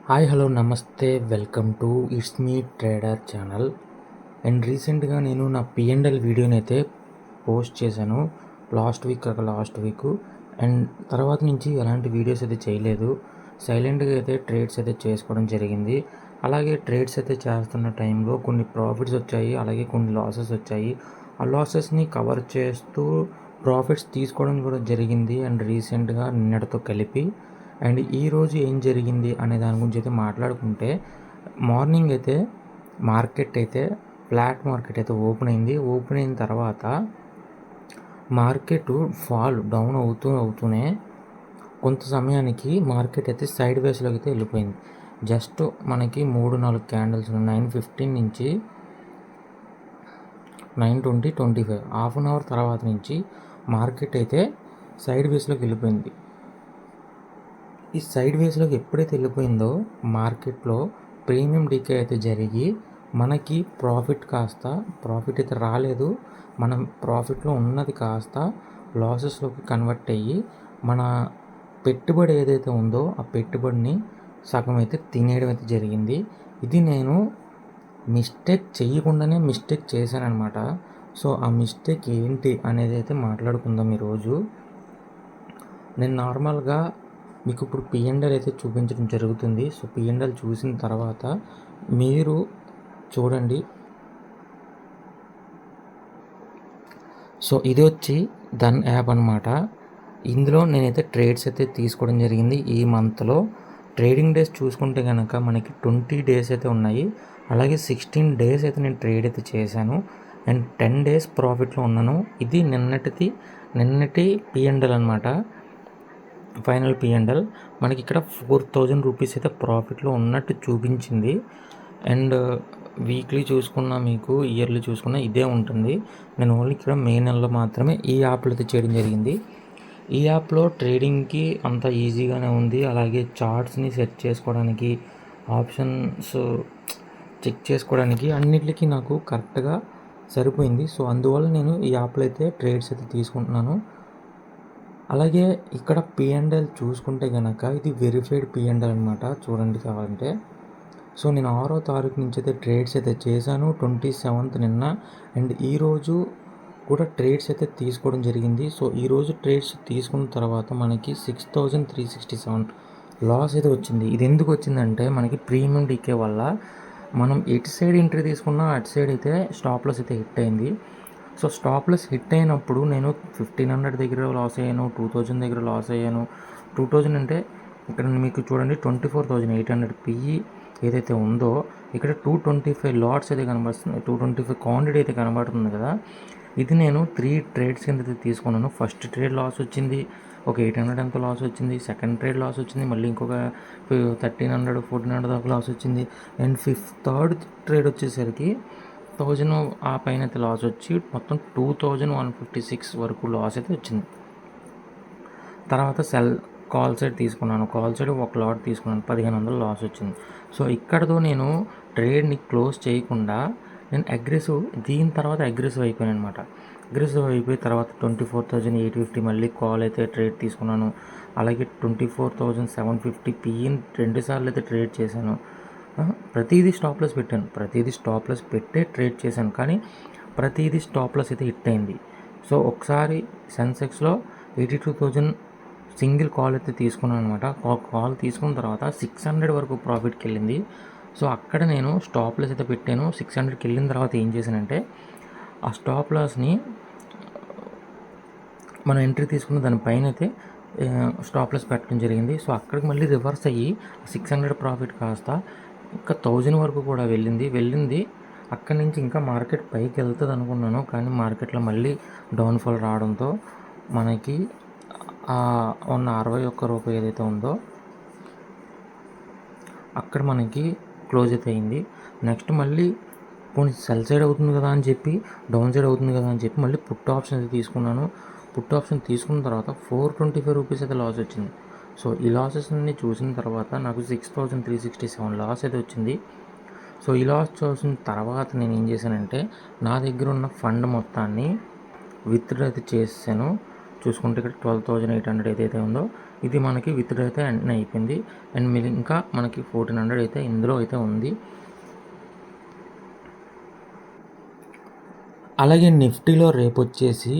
Hi hello నమస్తే welcome to it's me trader channel. And రీసెంట్గా నేను నా పిఎండ్ఎల్ వీడియోని అయితే పోస్ట్ చేశాను లాస్ట్ వీక్. అండ్ తర్వాత నుంచి ఎలాంటి వీడియోస్ అయితే చేయలేదు. సైలెంట్గా అయితే ట్రేడ్స్ అయితే చేసుకోవడం జరిగింది. అలాగే ట్రేడ్స్ అయితే చేస్తున్న టైంలో కొన్ని ప్రాఫిట్స్ వచ్చాయి, అలాగే కొన్ని లాసెస్ వచ్చాయి. ఆ లాసెస్ని కవర్ చేస్తూ ప్రాఫిట్స్ తీసుకోవడం కూడా జరిగింది. అండ్ రీసెంట్గా నిన్నటితో కలిపి అండ్ ఈరోజు ఏం జరిగింది అనే దాని గురించి అయితే మాట్లాడుకుంటే, మార్నింగ్ అయితే మార్కెట్ అయితే ఫ్లాట్ మార్కెట్ అయితే ఓపెన్ అయింది. ఓపెన్ అయిన తర్వాత మార్కెట్ డౌన్ అవుతూనే కొంత సమయానికి మార్కెట్ అయితే సైడ్ వేస్లోకి అయితే వెళ్ళిపోయింది. జస్ట్ మనకి 3-4 క్యాండిల్స్ 9:15 నుంచి 9:20-25 హాఫ్ అన్ అవర్ తర్వాత నుంచి మార్కెట్ అయితే సైడ్ వేస్లోకి వెళ్ళిపోయింది. ఈ సైడ్ వేస్లోకి ఎప్పుడైతే వెళ్ళిపోయిందో మార్కెట్లో ప్రీమియం డీకే అయితే జరిగి మనకి ప్రాఫిట్ అయితే రాలేదు. మనం ప్రాఫిట్లో ఉన్నది కాస్త లాసెస్లోకి కన్వర్ట్ అయ్యి మన పెట్టుబడి ఏదైతే ఉందో ఆ పెట్టుబడిని సగం అయితే తినేయడం అయితే జరిగింది. ఇది నేను మిస్టేక్ చేయకుండానే మిస్టేక్ చేశానన్నమాట. సో ఆ మిస్టేక్ ఏంటి అనేది అయితే మాట్లాడుకుందాం ఈరోజు. నేను నార్మల్గా మీకు ఇప్పుడు పిఎండ్ఎల్ అయితే చూపించడం జరుగుతుంది. సో పిఎండ్ఎల్ చూసిన తర్వాత మీరు చూడండి. సో ఇది వచ్చి ధన్ యాప్ అనమాట. ఇందులో నేనైతే ట్రేడ్స్ అయితే తీసుకోవడం జరిగింది. ఈ మంత్లో ట్రేడింగ్ డేస్ చూసుకుంటే కనుక మనకి 20 డేస్ అయితే ఉన్నాయి. అలాగే 16 డేస్ అయితే నేను ట్రేడ్ అయితే చేశాను. అండ్ 10 డేస్ ప్రాఫిట్లో ఉన్నాను. ఇది నిన్నటి పిఎండ్ఎల్ అనమాట. ఫైనల్ పిఎండ్ఎల్ మనకి ఇక్కడ 4,000 రూపీస్ అయితే ప్రాఫిట్లో ఉన్నట్టు చూపించింది. అండ్ వీక్లీ చూసుకున్నా మీకు ఇయర్లీ చూసుకున్నా ఇదే ఉంటుంది. నేను ఓన్లీ ఇక్కడ మే నెలలో మాత్రమే ఈ యాప్లో అయితే చేయడం జరిగింది. ఈ యాప్లో ట్రేడింగ్కి అంత ఈజీగానే ఉంది. అలాగే చార్ట్స్ని సెట్ చేసుకోవడానికి, ఆప్షన్స్ చెక్ చేసుకోవడానికి అన్నిటికీ నాకు కరెక్ట్గా సరిపోయింది. సో అందువల్ల నేను ఈ యాప్లో అయితే ట్రేడ్స్ అయితే తీసుకుంటున్నాను. అలాగే ఇక్కడ పిఎండ్ఎల్ చూసుకుంటే కనుక ఇది వెరిఫైడ్ పిఎండ్ఎల్ అనమాట. చూడండి కావాలంటే. సో నేను 6వ తారీఖు నుంచి అయితే ట్రేడ్స్ అయితే చేశాను, 27th నిన్న. అండ్ ఈరోజు కూడా ట్రేడ్స్ అయితే తీసుకోవడం జరిగింది. సో ఈరోజు ట్రేడ్స్ తీసుకున్న తర్వాత మనకి 6,367 లాస్ అయితే వచ్చింది. ఇది ఎందుకు వచ్చిందంటే మనకి ప్రీమియం డీకే వల్ల మనం ఎటు సైడ్ ఎంట్రీ తీసుకున్నా అటు సైడ్ అయితే స్టాప్ లాస్ అయితే హిట్ అయింది. సో స్టాప్ లాస్ హిట్ అయినప్పుడు నేను 1,500 దగ్గర లాస్ అయ్యాను, 2,000 దగ్గర లాస్ అయ్యాను. 2,000 అంటే ఇక్కడ మీకు చూడండి 24,800 పిఈ ఏదైతే ఉందో ఇక్కడ 225 లాట్స్ అయితే కనబడుతుంది, 225 క్వాంటిటీ అయితే కనబడుతుంది కదా. ఇది నేను 3 ట్రేడ్స్ కింద అయితే తీసుకున్నాను. ఫస్ట్ ట్రేడ్ లాస్ వచ్చింది, ఒక 800 ఎంత లాస్ వచ్చింది. సెకండ్ ట్రేడ్ లాస్ వచ్చింది, మళ్ళీ ఇంకొక 1,300 1,400 దాకా లాస్ వచ్చింది. అండ్ థర్డ్ ట్రేడ్ వచ్చేసరికి 1,000 ఆ పైన అయితే లాస్ వచ్చి మొత్తం 2,156 వరకు లాస్ అయితే వచ్చింది. తర్వాత కాల్ సైడ్ తీసుకున్నాను. కాల్ సైడ్ ఒక లాట్ తీసుకున్నాను, 1,500 లాస్ వచ్చింది. సో ఇక్కడతో నేను ట్రేడ్ని క్లోజ్ చేయకుండా నేను దీని తర్వాత అగ్రెసివ్ అయిపోయాను అనమాట. అగ్రెసివ్ అయిపోయిన తర్వాత 24,850 మళ్ళీ కాల్ అయితే ట్రేడ్ తీసుకున్నాను. అలాగే 24,750 పిఈని 2 సార్లు అయితే ట్రేడ్ చేశాను. ప్రతిదీ స్టాప్ లాస్ పెట్టాను, ప్రతిదీ స్టాప్ లాస్ పెట్టే ట్రేడ్ చేశాను. కానీ ప్రతిదీ స్టాప్ లాస్ అయితే హిట్ అయింది. సో ఒకసారి సెన్సెక్స్లో 82,000 సింగిల్ కాల్ అయితే తీసుకున్నాను అనమాట. కాల్ తీసుకున్న తర్వాత 600 వరకు ప్రాఫిట్కి వెళ్ళింది. సో అక్కడ నేను స్టాప్ లాస్ అయితే పెట్టాను. 600కి వెళ్ళిన తర్వాత ఏం చేశానంటే ఆ స్టాప్ లాస్ని మనం ఎంట్రీ తీసుకున్న దానిపైన అయితే స్టాప్ లాస్ పెట్టడం జరిగింది. సో అక్కడికి మళ్ళీ రివర్స్ అయ్యి 600 ప్రాఫిట్ కాస్త ఇంకా 1,000 వరకు కూడా వెళ్ళింది. అక్కడి నుంచి ఇంకా మార్కెట్ పైకి వెళ్తుంది అనుకున్నాను, కానీ మార్కెట్లో మళ్ళీ డౌన్ఫాల్ రావడంతో మనకి ఉన్న 61 రూపాయి ఏదైతే ఉందో అక్కడ మనకి క్లోజ్ అయితే అయింది. నెక్స్ట్ మళ్ళీ పోనీ సెల్ సైడ్ అవుతుంది కదా అని చెప్పి, డౌన్ సైడ్ అవుతుంది కదా అని చెప్పి మళ్ళీ పుట్ ఆప్షన్ అయితే తీసుకున్నాను. పుట్ ఆప్షన్ తీసుకున్న తర్వాత 425 రూపీస్ అయితే లాస్ వచ్చింది. సో ఈ లాసెస్ అన్ని చూసిన తర్వాత నాకు 6,367 లాస్ అయితే వచ్చింది. సో ఈ లాస్ చూసిన తర్వాత నేను ఏం చేశానంటే నా దగ్గర ఉన్న ఫండ్ మొత్తాన్ని విత్డ్రా అయితే చేసాను. చూసుకుంటే ఇక్కడ 12,800 ఏదైతే ఉందో ఇది మనకి విత్డ్రా అయితే వెంటనే అయిపోయింది. అండ్ ఇంకా మనకి 1,400 అయితే ఇందులో అయితే ఉంది. అలాగే నిఫ్టీలో రేపు వచ్చేసి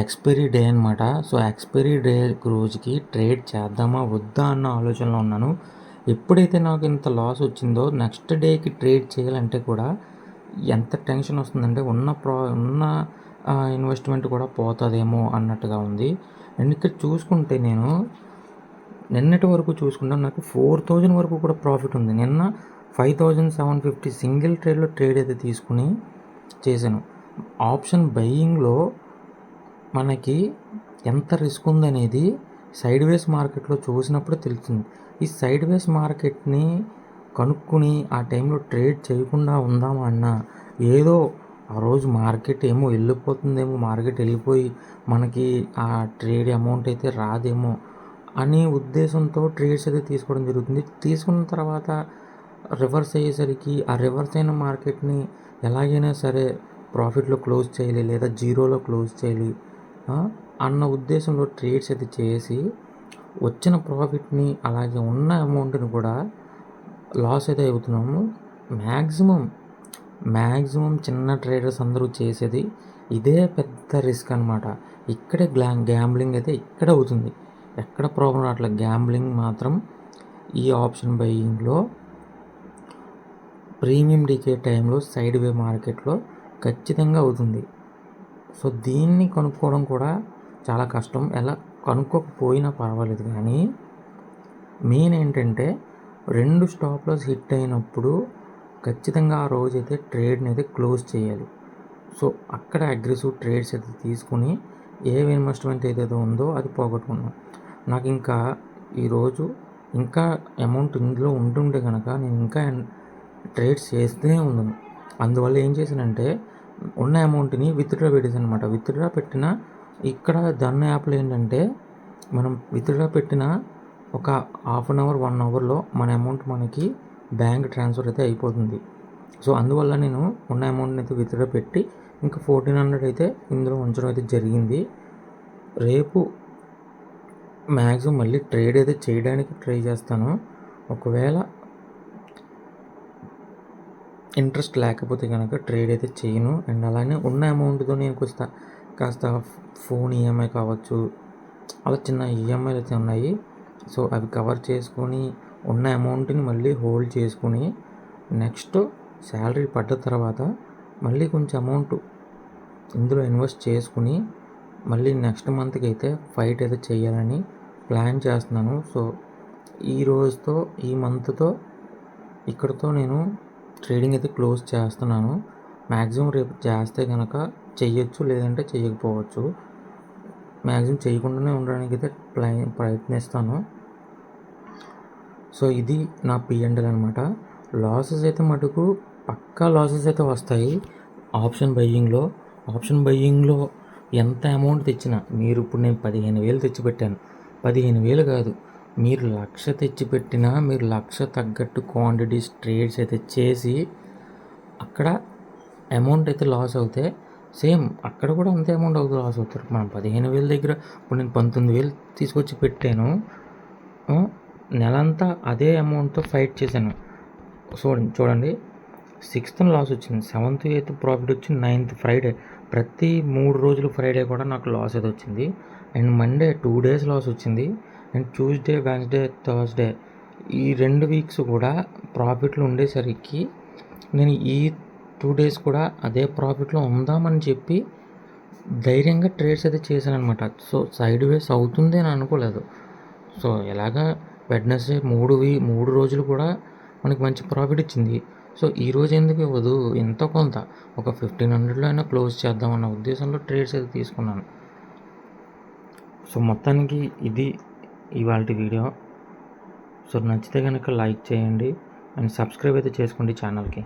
ఎక్స్పైరీ డే అనమాట. సో ఎక్స్పైరీ డే రోజుకి ట్రేడ్ చేద్దామా వద్దా అన్న ఆలోచనలో ఉన్నాను. ఎప్పుడైతే నాకు ఇంత లాస్ వచ్చిందో నెక్స్ట్ డేకి ట్రేడ్ చేయాలంటే కూడా ఎంత టెన్షన్ వస్తుందంటే ఉన్న ఇన్వెస్ట్మెంట్ కూడా పోతుందేమో అన్నట్టుగా ఉంది. అండ్ ఇక్కడ చూసుకుంటే నేను నిన్నటి వరకు చూసుకుంటే నాకు 4,000 వరకు కూడా ప్రాఫిట్ ఉంది. నిన్న 5,750 సింగిల్ ట్రేడ్లో ట్రేడ్ అయితే తీసుకుని చేశాను. ఆప్షన్ బయింగ్లో మనకి ఎంత రిస్క్ ఉందనేది సైడ్ వేస్ మార్కెట్లో చూసినప్పుడు తెలుస్తుంది. ఈ సైడ్ వేస్ మార్కెట్ని కనుక్కుని ఆ టైంలో ట్రేడ్ చేయకుండా ఉందామా అన్నా ఏదో ఆ రోజు మార్కెట్ ఏమో వెళ్ళిపోతుందేమో, మార్కెట్ వెళ్ళిపోయి మనకి ఆ ట్రేడ్ అమౌంట్ అయితే రాదేమో అనే ఉద్దేశంతో ట్రేడ్స్ అయితే తీసుకోవడం జరుగుతుంది. తీసుకున్న తర్వాత రివర్స్ అయ్యేసరికి ఆ రివర్స్ అయిన మార్కెట్ని ఎలాగైనా సరే ప్రాఫిట్లో క్లోజ్ చేయాలి లేదా జీరోలో క్లోజ్ చేయాలి అన్న ఉద్దేశంలో ట్రేడ్స్ అయితే చేసి వచ్చిన ప్రాఫిట్ని అలాగే ఉన్న అమౌంట్ని కూడా లాస్ అయితే అవుతున్నాము. మ్యాక్సిమం చిన్న ట్రేడర్స్ అందరూ చేసేది ఇదే పెద్ద రిస్క్ అనమాట. ఇక్కడే గ్యాంబ్లింగ్ అయితే ఇక్కడ అవుతుంది. ఎక్కడ ప్రాబ్లం అట్లా గ్యాంబ్లింగ్ మాత్రం ఈ ఆప్షన్ బయింగ్లో ప్రీమియం డికే టైంలో సైడ్ వే మార్కెట్లో ఖచ్చితంగా అవుతుంది. సో దీన్ని కనుక్కోవడం కూడా చాలా కష్టం. ఎలా కనుక్కోకపోయినా పర్వాలేదు, కానీ మెయిన్ ఏంటంటే 2 స్టాప్ లాస్ హిట్ అయినప్పుడు ఖచ్చితంగా ఆ రోజైతే ట్రేడ్ని అయితే క్లోజ్ చేయాలి. సో అక్కడ అగ్రెసివ్ ట్రేడ్స్ అయితే తీసుకుని ఏ ఇన్వెస్ట్మెంట్ ఏదైతే ఉందో అది పోగొట్టుకున్నాను. నాకు ఇంకా ఈరోజు ఇంకా అమౌంట్ ఇందులో ఉంటుండే కనుక నేను ఇంకా ట్రేడ్స్ చేస్తూనే ఉన్నాను. అందువల్ల ఏం చేశానంటే ఉన్న అమౌంట్ని విత్డ్రా పెట్టేసాను అనమాట. విత్డ్రా పెట్టిన ఇక్కడ ధన్ యాప్లో ఏంటంటే మనం విత్డ్రా పెట్టిన ఒక హాఫ్ అన్ అవర్ 1 అవర్లో మన అమౌంట్ మనకి బ్యాంక్ ట్రాన్స్ఫర్ అయితే అయిపోతుంది. సో అందువల్ల నేను ఉన్న అమౌంట్ని అయితే విత్డ్రా పెట్టి ఇంకా 1,400 అయితే ఇందులో ఉంచడం అయితే జరిగింది. రేపు మ్యాక్సిమం మళ్ళీ ట్రేడ్ అయితే చేయడానికి ట్రై చేస్తాను. ఒకవేళ ఇంట్రెస్ట్ లేకపోతే కనుక ట్రేడ్ అయితే చేయను. అండ్ అలానే ఉన్న అమౌంట్తో నేను కాస్త ఫోన్ ఈఎంఐ కావచ్చు, అలా చిన్న ఈఎంఐలు అయితే ఉన్నాయి. సో అవి కవర్ చేసుకొని ఉన్న అమౌంట్ని మళ్ళీ హోల్డ్ చేసుకుని నెక్స్ట్ శాలరీ పడ్డ తర్వాత మళ్ళీ కొంచెం అమౌంట్ ఇందులో ఇన్వెస్ట్ చేసుకుని మళ్ళీ నెక్స్ట్ మంత్కి అయితే ఫైట్ అయితే చేయాలని ప్లాన్ చేస్తున్నాను. సో ఈ రోజుతో ఈ మంత్తో ఇక్కడితో నేను ట్రేడింగ్ అయితే క్లోజ్ చేస్తున్నాను. మ్యాక్సిమం రేపు చేస్తే కనుక చెయ్యొచ్చు, లేదంటే చేయకపోవచ్చు. మ్యాక్సిమం చేయకుండానే ఉండడానికి అయితే ప్రయత్నిస్తాను. సో ఇది నా P&L అనమాట. లాసెస్ అయితే మటుకు పక్కా లాసెస్ అయితే వస్తాయి ఆప్షన్ బయ్యింగ్లో ఎంత అమౌంట్ తెచ్చినా. మీరు ఇప్పుడు నేను 15,000 తెచ్చిపెట్టాను. 15,000 కాదు, మీరు 1,00,000 తెచ్చిపెట్టినా మీరు 1,00,000 తగ్గట్టు క్వాంటిటీస్ ట్రేడ్స్ అయితే చేసి అక్కడ అమౌంట్ అయితే లాస్ అవుతే సేమ్ అక్కడ కూడా అంతే అమౌంట్ అవుతుంది లాస్ అవుతారు. మనం 15,000 దగ్గర ఇప్పుడు నేను 19,000 తీసుకొచ్చి పెట్టాను. నెలంతా అదే అమౌంట్తో ఫైట్ చేశాను. చూడండి 6th లాస్ వచ్చింది, 7th 8th ప్రాఫిట్ వచ్చింది, 9th ఫ్రైడే, ప్రతి 3 రోజులు ఫ్రైడే కూడా నాకు లాస్ అయితే వచ్చింది. అండ్ మండే 2 days లాస్ వచ్చింది. అండ్ ట్యూస్డే, వెన్స్డే, థర్స్డే ఈ 2 weeks కూడా ప్రాఫిట్లో ఉండేసరికి నేను ఈ 2 days కూడా అదే ప్రాఫిట్లో ఉందామని చెప్పి ధైర్యంగా ట్రేడ్స్ అయితే చేశాను అనమాట. సో సైడ్ వేస్ అవుతుంది అని అనుకోలేదు. సో ఎలాగా వెడ్నెస్డే 3 రోజులు కూడా మనకి మంచి ప్రాఫిట్ ఇచ్చింది. సో ఈరోజు ఎందుకు ఇవ్వదు, ఎంతో కొంత ఒక 1,500లో అయినా క్లోజ్ చేద్దామన్న ఉద్దేశంలో ట్రేడ్స్ అయితే తీసుకున్నాను. సో మొత్తానికి ఇది ఇవాల్టి వీడియో. సో నచ్చితే కనుక లైక్ చేయండి అండ్ సబ్స్క్రైబ్ అయితే చేసుకోండి ఛానల్కి.